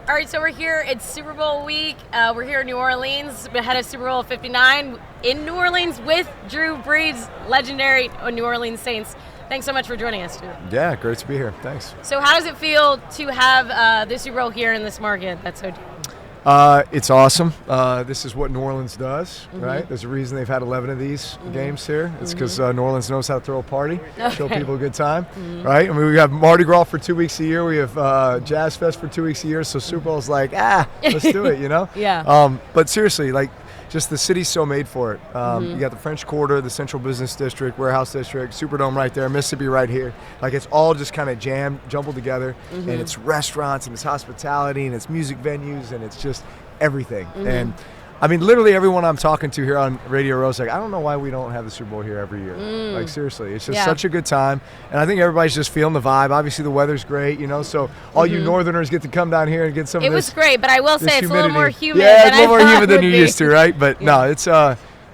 All right, so we're here. It's Super Bowl week. We're here in New Orleans, ahead of Super Bowl 59 in New Orleans with Drew Brees, legendary New Orleans Saints. Thanks so much for joining us, Drew. Yeah, great to be here. Thanks. So how does it feel to have the Super Bowl here in this market? That's so deep. It's awesome. This is what New Orleans does, right? There's a reason they've had 11 of these games here. It's because New Orleans knows how to throw a party, show people a good time, right? I mean, we have Mardi Gras for 2 weeks a year. We have Jazz Fest for 2 weeks a year. So Super Bowl's like, let's do it, you know? Yeah. But seriously, like, just the city's so made for it. You got the French Quarter, the Central Business District, Warehouse District, Superdome right there, Mississippi right here. Like, it's all just kind of jumbled together, and it's restaurants, and it's hospitality, and it's music venues, and it's just everything. And I mean, literally everyone I'm talking to here on Radio Row's like, I don't know why we don't have the Super Bowl here every year. Like, seriously, it's just such a good time. And I think everybody's just feeling the vibe. Obviously, the weather's great, you know, so all you Northerners get to come down here and get some of this. It was great, but I will say it's a little more humid than I it's a little more thought humid than you're be. used to, right? But no,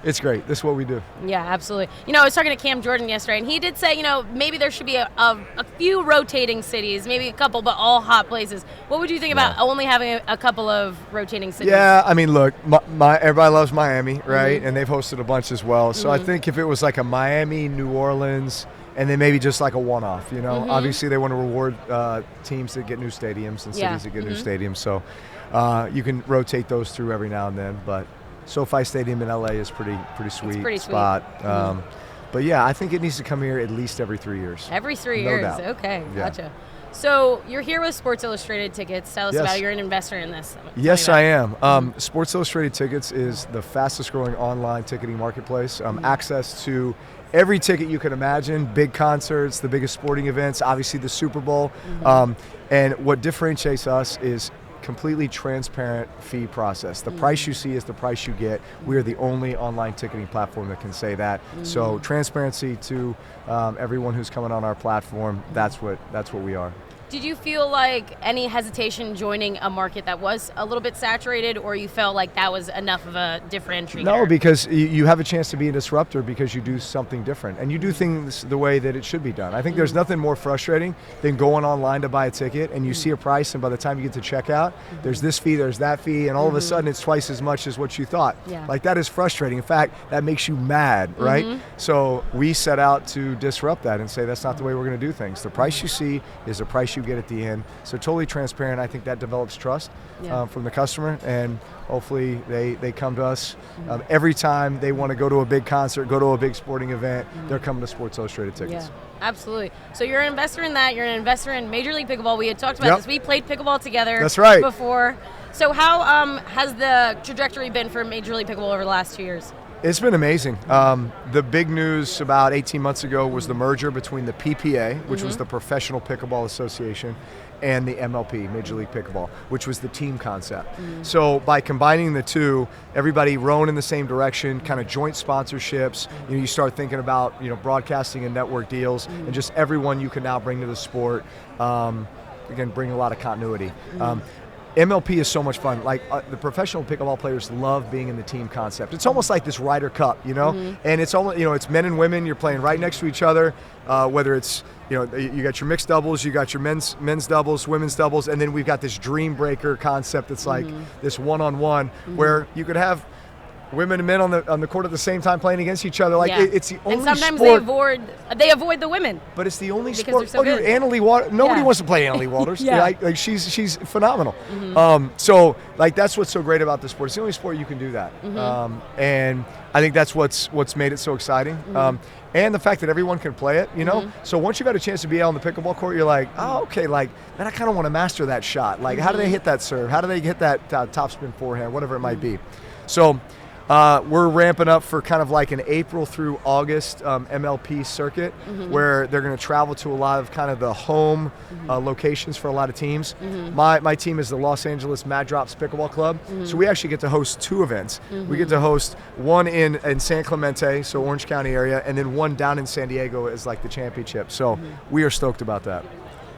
it's great. This is what we do. Yeah, absolutely. You know, I was talking to Cam Jordan yesterday, and he did say, you know, maybe there should be a few rotating cities, maybe a couple, but all hot places. What would you think about only having a couple of rotating cities? Yeah, I mean, look, everybody loves Miami, right? And they've hosted a bunch as well. So I think if it was like a Miami, New Orleans, and then maybe just like a one-off, you know. Obviously, they want to reward teams that get new stadiums and cities that get new stadiums. So you can rotate those through every now and then, but SoFi Stadium in LA is pretty sweet spot. But yeah, I think it needs to come here at least every 3 years. Every 3 No years. doubt. Okay, Yeah. gotcha. So you're here with Sports Illustrated Tickets. Tell us about it. You're an investor in this. Yes, I am. Sports Illustrated Tickets is the fastest growing online ticketing marketplace. Access to every ticket you can imagine, big concerts, the biggest sporting events, obviously the Super Bowl. And what differentiates us is completely transparent fee process. The price you see is the price you get. We are the only online ticketing platform that can say that. So transparency to everyone who's coming on our platform, that's what we are. Did you feel like any hesitation joining a market that was a little bit saturated, or you felt like that was enough of a differentiator? No, because you have a chance to be a disruptor because you do something different and you do things the way that it should be done. I think there's nothing more frustrating than going online to buy a ticket and you see a price, and by the time you get to checkout, there's this fee, there's that fee, and all of a sudden it's twice as much as what you thought. Yeah. Like, that is frustrating. In fact, that makes you mad, right? So we set out to disrupt that and say that's not the way we're going to do things. The price you see is the price you get at the end. So totally transparent. I think that develops trust from the customer, and hopefully they come to us every time they want to go to a big concert, go to a big sporting event. They're coming to Sports Illustrated Tickets. Yeah, absolutely. So you're an investor in that. You're an investor in Major League Pickleball. We had talked about this. We played pickleball together. That's right. Before. So how has the trajectory been for Major League Pickleball over the last 2 years? It's been amazing. The big news about 18 months ago was the merger between the PPA, which was the Professional Pickleball Association, and the MLP, Major League Pickleball, which was the team concept. So by combining the two, everybody rowing in the same direction, kind of joint sponsorships, you start thinking about broadcasting and network deals, and just everyone you can now bring to the sport, again, bring a lot of continuity. MLP is so much fun. Like, the professional pickleball players love being in the team concept. It's almost like this Ryder Cup, and it's almost, it's men and women. You're playing right next to each other. Whether it's, you got your mixed doubles, you got your men's doubles, women's doubles, and then we've got this dream breaker concept that's like this one-on-one where you could have women and men on the court at the same time playing against each other. Like, it's the only and sometimes sport. they avoid the women. But it's the only because sport. they're so good. Anna Lee Waters. Nobody wants to play Anna Lee Waters. Like she's phenomenal. So like, that's what's so great about the sport. It's the only sport you can do that. And I think that's what's made it so exciting. And the fact that everyone can play it, So once you've had a chance to be out on the pickleball court, you're like, oh, okay, like, man, I kind of want to master that shot. Like, how do they hit that serve? How do they hit that top spin forehand? Whatever it might be. So we're ramping up for kind of like an April through August MLP circuit, where they're going to travel to a lot of kind of the home locations for a lot of teams. My team is the Los Angeles Mad Drops Pickleball Club, so we actually get to host 2 events. We get to host one in San Clemente, so Orange County area, and then one down in San Diego as like the championship. So we are stoked about that.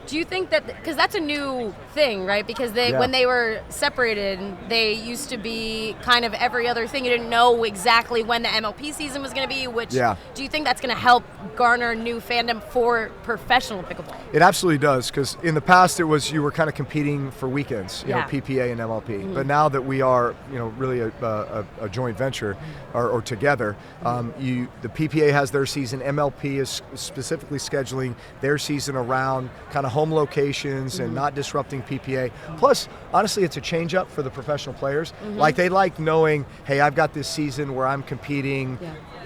Do you think that, because that's a new thing, right? Because Yeah. when they were separated, they used to be kind of every other thing. You didn't know exactly when the MLP season was going to be, which, Yeah. do you think that's going to help garner new fandom for professional pickleball? It absolutely does, because in the past you were kind of competing for weekends, you know, Yeah. PPA and MLP. But now that we are, really a joint venture or together, the PPA has their season. MLP is specifically scheduling their season around kind of home locations and not disrupting PPA. Plus, honestly, it's a change up for the professional players. Like they like knowing, hey, I've got this season where I'm competing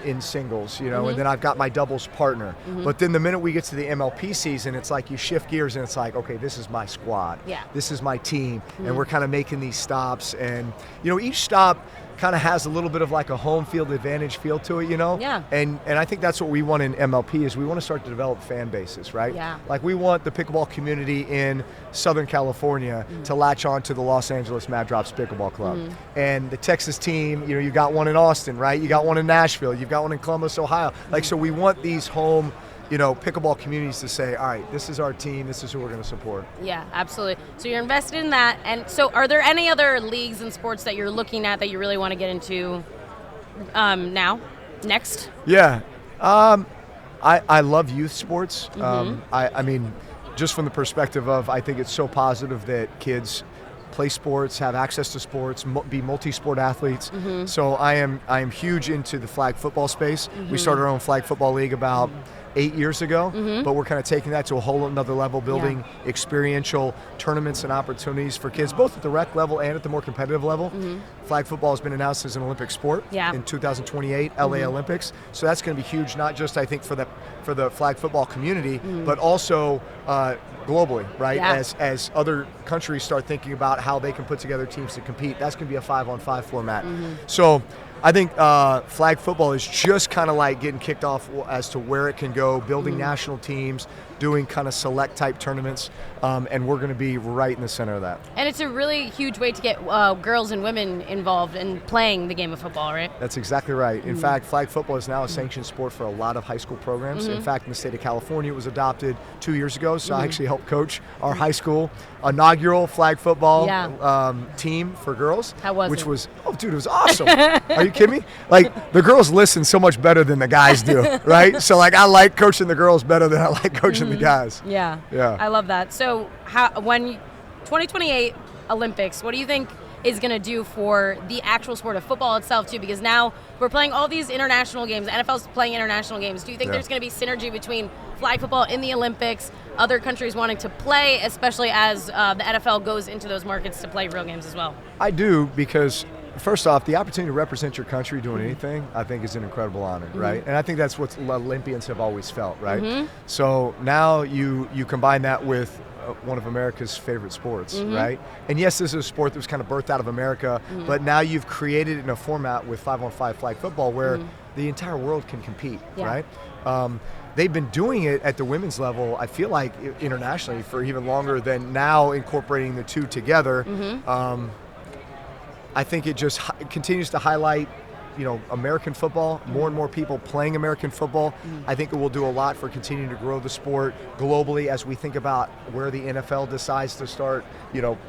in singles, and then I've got my doubles partner. But then the minute we get to the MLP season, it's like you shift gears and it's like, okay, this is my squad. Yeah. This is my team. And we're kind of making these stops. And, each stop kind of has a little bit of like a home field advantage feel to it, Yeah. And I think that's what we want in MLP is we want to start to develop fan bases, right? Yeah. Like we want the pickleball community in Southern California to latch on to the Los Angeles Mad Drops Pickleball Club. And the Texas team, you got one in Austin, right? You got one in Nashville, you've got one in Columbus, Ohio. Like, so we want these home pickleball communities to say, all right, this is our team, this is who we're going to support. Yeah, absolutely. So you're invested in that. And so are there any other leagues and sports that you're looking at that you really want to get into next? Yeah. I love youth sports. I mean, just from the perspective of, I think it's so positive that kids play sports, have access to sports, be multi-sport athletes. So I am huge into the flag football space. We started our own flag football league about 8 years ago, but we're kind of taking that to a whole another level, building experiential tournaments and opportunities for kids, both at the rec level and at the more competitive level. Flag football has been announced as an Olympic sport in 2028 LA Olympics. So that's going to be huge, not just I think for the flag football community, but also globally, right? Yeah. As other countries start thinking about how they can put together teams to compete, that's going to be a 5-on-5 format. So I think flag football is just kind of like getting kicked off as to where it can go, building national teams, doing kind of select type tournaments, and we're going to be right in the center of that. And it's a really huge way to get girls and women involved in playing the game of football, right? That's exactly right. In fact, flag football is now a sanctioned sport for a lot of high school programs. In fact, in the state of California, it was adopted 2 years ago, so I actually helped coach our high school inaugural flag football team for girls. How was which it? was, oh, dude, it was awesome. Are you kidding me? Like, the girls listen so much better than the guys do, right? So, like, I like coaching the girls better than I like coaching the guys. Yeah. Yeah. I love that. So when 2028 Olympics, what do you think is going to do for the actual sport of football itself too? Because now we're playing all these international games. NFL's playing international games. Do you think there's going to be synergy between flag football in the Olympics, other countries wanting to play, especially as the NFL goes into those markets to play real games as well? I do, because first off, the opportunity to represent your country doing anything, I think is an incredible honor, right? And I think that's what Olympians have always felt, right? So now you combine that with one of America's favorite sports, right? And yes, this is a sport that was kind of birthed out of America, but now you've created it in a format with 5-on-5 flag football where the entire world can compete, right? They've been doing it at the women's level, I feel like, internationally for even longer than now, incorporating the two together. I think it just continues to highlight, American football, more and more people playing American football. I think it will do a lot for continuing to grow the sport globally as we think about where the NFL decides to start,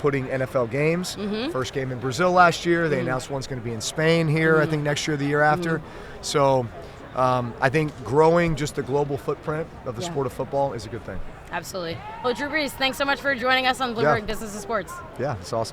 putting NFL games. First game in Brazil last year. They announced one's going to be in Spain here, I think next year, the year after. So I think growing just the global footprint of the sport of football is a good thing. Absolutely. Well, Drew Brees, thanks so much for joining us on Bloomberg Business and Sports. Yeah, it's awesome.